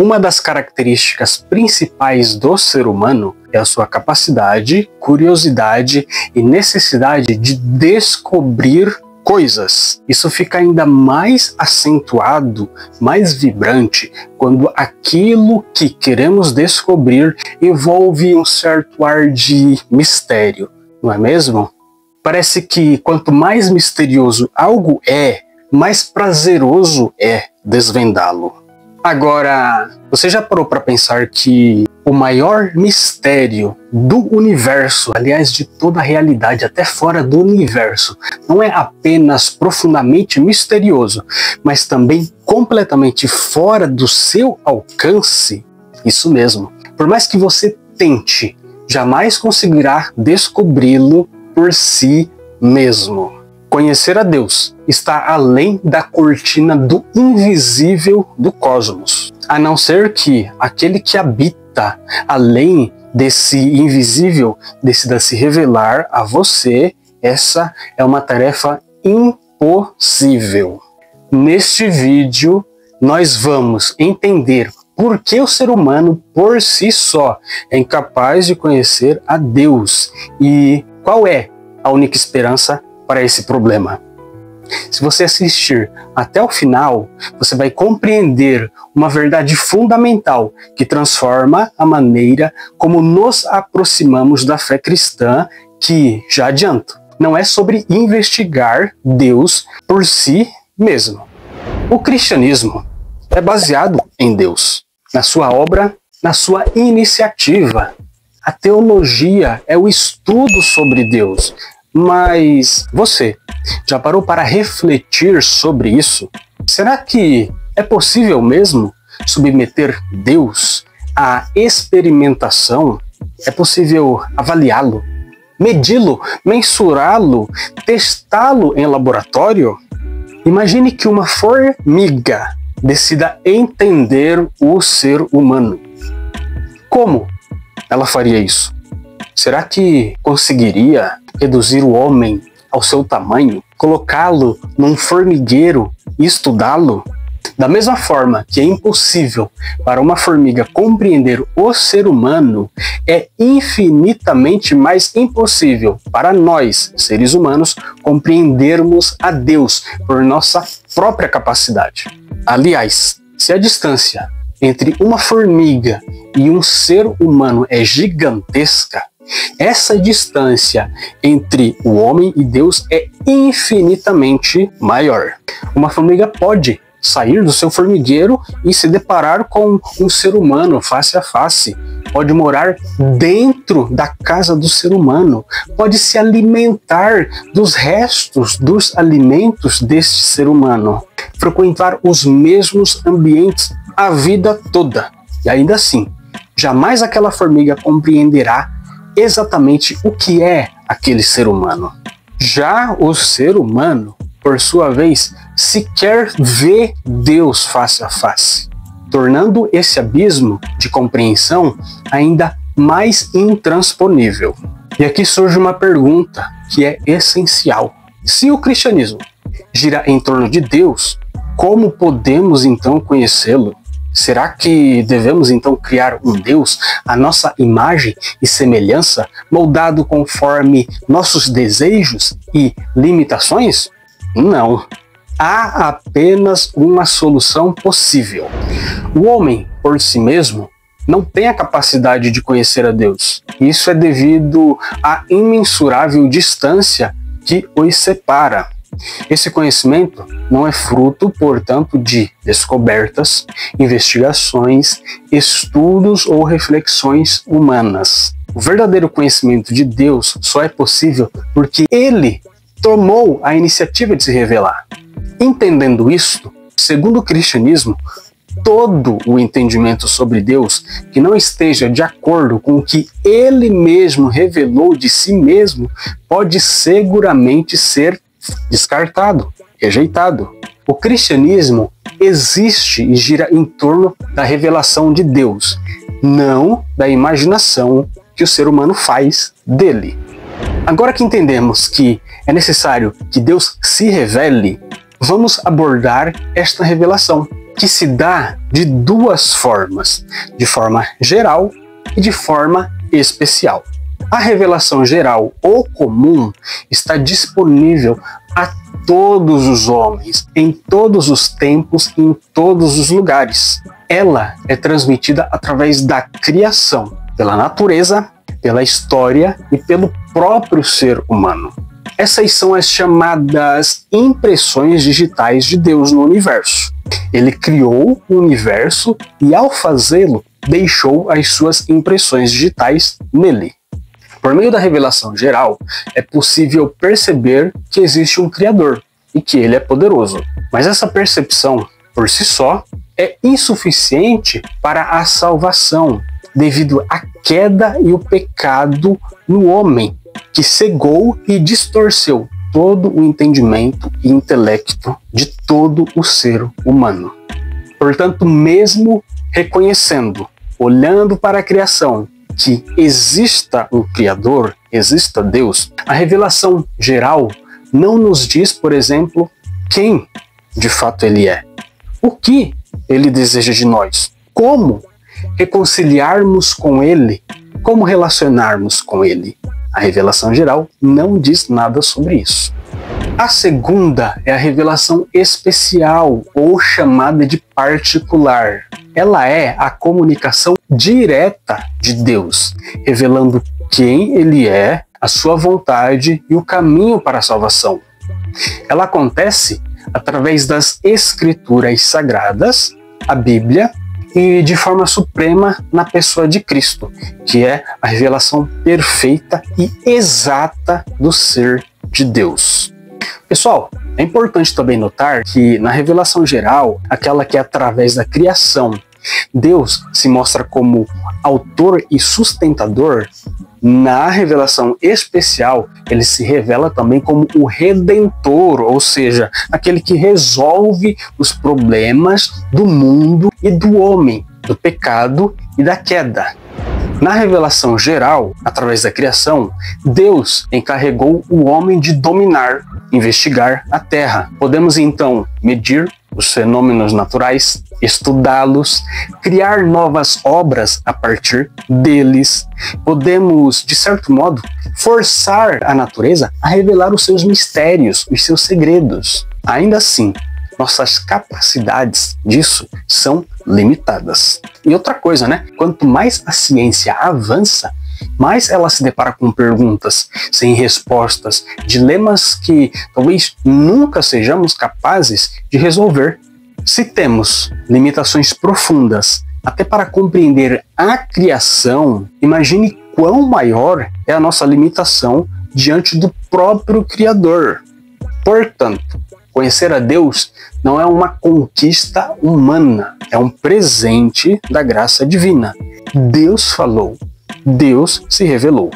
uma das características principais do ser humano é a sua capacidade, curiosidade e necessidade de descobrir coisas. Isso fica ainda mais acentuado, mais vibrante, quando aquilo que queremos descobrir envolve um certo ar de mistério, não é mesmo? Parece que quanto mais misterioso algo é, mais prazeroso é desvendá-lo. Agora, você já parou para pensar que o maior mistério do universo, aliás, de toda a realidade, até fora do universo, não é apenas profundamente misterioso, mas também completamente fora do seu alcance? Isso mesmo. Por mais que você tente, jamais conseguirá descobri-lo por si mesmo. Conhecer a Deus está além da cortina do invisível do cosmos. A não ser que aquele que habita além desse invisível decida se revelar a você, essa é uma tarefa impossível. Neste vídeo, nós vamos entender por que o ser humano por si só é incapaz de conhecer a Deus e qual é a única esperança para esse problema. Se você assistir até o final, você vai compreender uma verdade fundamental que transforma a maneira como nos aproximamos da fé cristã, que, já adianto, não é sobre investigar Deus por si mesmo. O cristianismo é baseado em Deus, na sua obra, na sua iniciativa. A teologia é o estudo sobre Deus. Mas você já parou para refletir sobre isso? Será que é possível mesmo submeter Deus à experimentação? É possível avaliá-lo, medi-lo, mensurá-lo, testá-lo em laboratório? Imagine que uma formiga decida entender o ser humano. Como ela faria isso? Será que conseguiria reduzir o homem ao seu tamanho, colocá-lo num formigueiro e estudá-lo? Da mesma forma que é impossível para uma formiga compreender o ser humano, é infinitamente mais impossível para nós, seres humanos, compreendermos a Deus por nossa própria capacidade. Aliás, se a distância entre uma formiga e um ser humano é gigantesca, essa distância entre o homem e Deus é infinitamente maior. Uma formiga pode sair do seu formigueiro e se deparar com um ser humano face a face. Pode morar dentro da casa do ser humano. Pode se alimentar dos restos dos alimentos deste ser humano. Frequentar os mesmos ambientes a vida toda. E ainda assim, jamais aquela formiga compreenderá exatamente o que é aquele ser humano. Já o ser humano, por sua vez, sequer vê Deus face a face, tornando esse abismo de compreensão ainda mais intransponível. E aqui surge uma pergunta que é essencial. Se o cristianismo gira em torno de Deus, como podemos então conhecê-lo? Será que devemos então criar um Deus à nossa imagem e semelhança, moldado conforme nossos desejos e limitações? Não. Há apenas uma solução possível. O homem, por si mesmo, não tem a capacidade de conhecer a Deus. Isso é devido à imensurável distância que os separa. Esse conhecimento não é fruto, portanto, de descobertas, investigações, estudos ou reflexões humanas. O verdadeiro conhecimento de Deus só é possível porque Ele tomou a iniciativa de se revelar. Entendendo isto, segundo o cristianismo, todo o entendimento sobre Deus que não esteja de acordo com o que Ele mesmo revelou de si mesmo pode seguramente ser descartado, rejeitado. O cristianismo existe e gira em torno da revelação de Deus, não da imaginação que o ser humano faz dele. Agora que entendemos que é necessário que Deus se revele, vamos abordar esta revelação. que se dá de duas formas, de forma geral e de forma especial. A revelação geral ou comum está disponível a todos os homens, em todos os tempos e em todos os lugares. Ela é transmitida através da criação, pela natureza, pela história e pelo próprio ser humano. Essas são as chamadas impressões digitais de Deus no universo. Ele criou o universo e, ao fazê-lo, deixou as suas impressões digitais nele. Por meio da revelação geral, é possível perceber que existe um Criador e que ele é poderoso. Mas essa percepção, por si só, é insuficiente para a salvação, devido à queda e o pecado no homem, que cegou e distorceu todo o entendimento e intelecto de todo o ser humano. Portanto, mesmo reconhecendo, olhando para a criação, que exista um Criador, exista Deus, a revelação geral não nos diz, por exemplo, quem de fato Ele é, o que Ele deseja de nós, como reconciliarmos com Ele, como relacionarmos com Ele. A revelação geral não diz nada sobre isso. A segunda é a revelação especial, ou chamada de particular. Ela é a comunicação direta de Deus, revelando quem Ele é, a sua vontade e o caminho para a salvação. Ela acontece através das Escrituras Sagradas, a Bíblia, e de forma suprema na pessoa de Cristo, que é a revelação perfeita e exata do ser de Deus. Pessoal, é importante também notar que na revelação geral, aquela que é através da criação, Deus se mostra como autor e sustentador. Na revelação especial, ele se revela também como o Redentor, ou seja, aquele que resolve os problemas do mundo e do homem, do pecado e da queda. Na revelação geral, através da criação, Deus encarregou o homem de dominar, investigar a terra. Podemos então medir os fenômenos naturais, estudá-los, criar novas obras a partir deles. Podemos, de certo modo, forçar a natureza a revelar os seus mistérios, os seus segredos. Ainda assim, nossas capacidades disso são limitadas. E outra coisa, né? Quanto mais a ciência avança, mais ela se depara com perguntas sem respostas, dilemas que talvez nunca sejamos capazes de resolver. Se temos limitações profundas até para compreender a criação, imagine quão maior é a nossa limitação diante do próprio Criador. Portanto, conhecer a Deus não é uma conquista humana, é um presente da graça divina. Deus falou, Deus se revelou.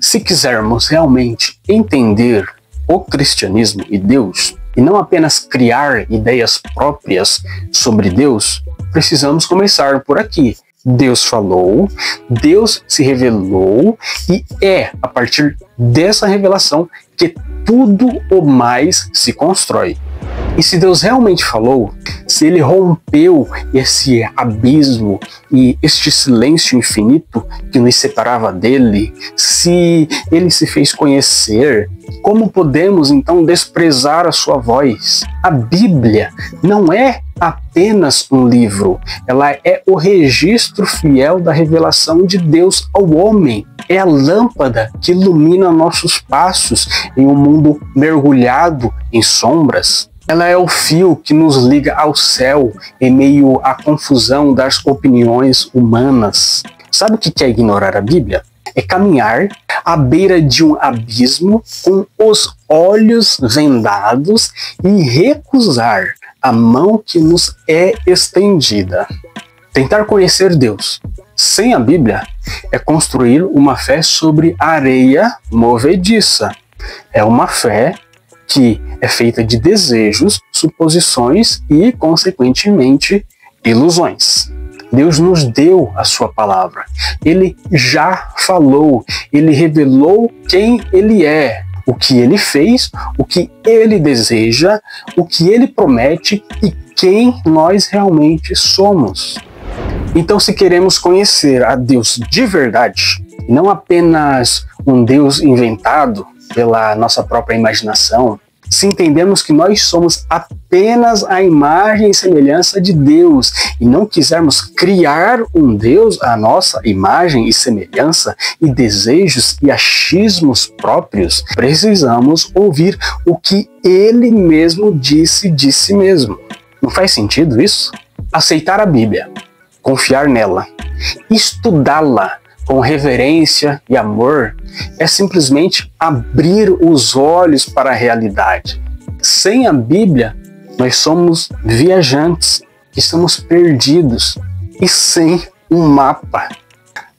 Se quisermos realmente entender o cristianismo e Deus, e não apenas criar ideias próprias sobre Deus, precisamos começar por aqui. Deus falou, Deus se revelou, e é a partir dessa revelação que tudo o mais se constrói. E se Deus realmente falou, se Ele rompeu esse abismo e este silêncio infinito que nos separava dele, se Ele se fez conhecer, como podemos então desprezar a sua voz? A Bíblia não é apenas um livro, ela é o registro fiel da revelação de Deus ao homem. É a lâmpada que ilumina nossos passos em um mundo mergulhado em sombras. Ela é o fio que nos liga ao céu em meio à confusão das opiniões humanas. Sabe o que é ignorar a Bíblia? É caminhar à beira de um abismo com os olhos vendados e recusar a mão que nos é estendida. Tentar conhecer Deus sem a Bíblia é construir uma fé sobre areia movediça. É uma fé que é feita de desejos, suposições e, consequentemente, ilusões. Deus nos deu a sua palavra. Ele já falou, Ele revelou quem Ele é. o que Ele fez, o que Ele deseja, o que Ele promete e quem nós realmente somos. Então, se queremos conhecer a Deus de verdade, não apenas um Deus inventado pela nossa própria imaginação, se entendemos que nós somos apenas a imagem e semelhança de Deus e não quisermos criar um Deus à nossa imagem e semelhança e desejos e achismos próprios, precisamos ouvir o que Ele mesmo disse de si mesmo. Não faz sentido isso? Aceitar a Bíblia, confiar nela, estudá-la com reverência e amor, é simplesmente abrir os olhos para a realidade. Sem a Bíblia, nós somos viajantes, estamos perdidos e sem um mapa.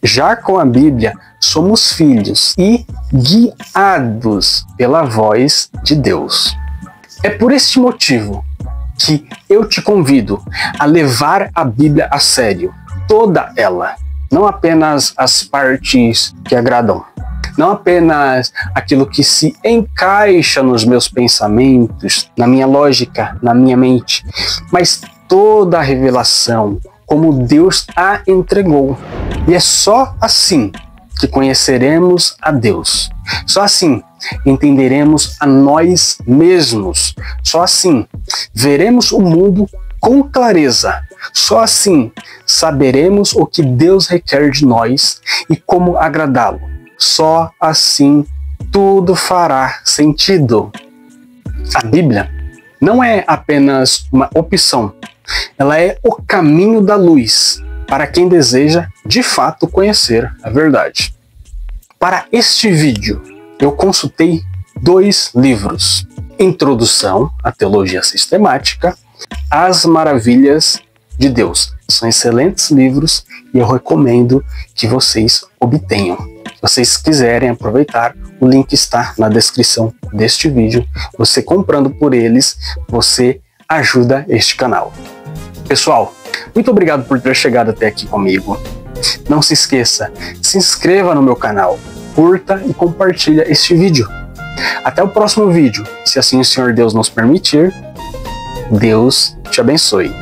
Já com a Bíblia, somos filhos e guiados pela voz de Deus. É por este motivo que eu te convido a levar a Bíblia a sério, toda ela. Não apenas as partes que agradam, não apenas aquilo que se encaixa nos meus pensamentos, na minha lógica, na minha mente, mas toda a revelação, como Deus a entregou. E é só assim que conheceremos a Deus. Só assim entenderemos a nós mesmos. Só assim veremos o mundo com clareza. Só assim saberemos o que Deus requer de nós e como agradá-lo. Só assim tudo fará sentido. A Bíblia não é apenas uma opção, ela é o caminho da luz para quem deseja de fato conhecer a verdade. Para este vídeo, eu consultei 2 livros: Introdução à Teologia Sistemática, As Maravilhas de Deus. São excelentes livros e eu recomendo que vocês obtenham. Se vocês quiserem aproveitar, o link está na descrição deste vídeo. Você comprando por eles, você ajuda este canal. Pessoal, muito obrigado por ter chegado até aqui comigo. Não se esqueça, se inscreva no meu canal, curta e compartilha este vídeo. Até o próximo vídeo, se assim o Senhor Deus nos permitir. Deus te abençoe.